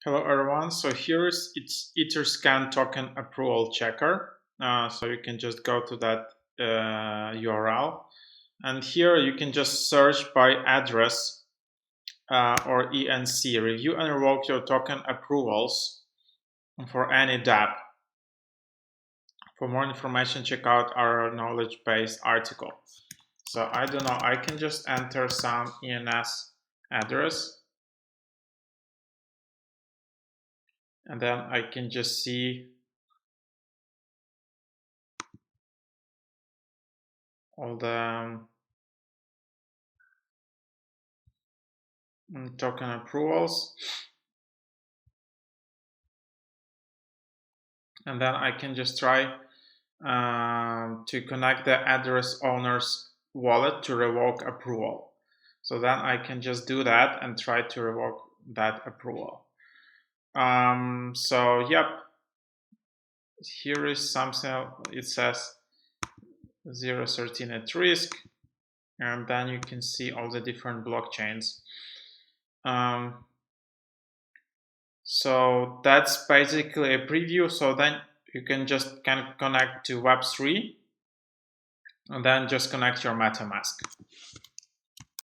Hello everyone, so here is its Etherscan token approval checker. So you can just go to that URL, and here you can just search by address or ENC, review and revoke your token approvals for any dApp. For more information, check out our knowledge base article. So I don't know, I can just enter some ENS address, and then I can just see all the token approvals, and then I can just try to connect the address owner's wallet to revoke approval. So then I can just do that and try to revoke that approval. So yep, here is something. It says 013 at risk, and then you can see all the different blockchains. So that's basically a preview. So then you can just connect to Web3 and then just connect your MetaMask.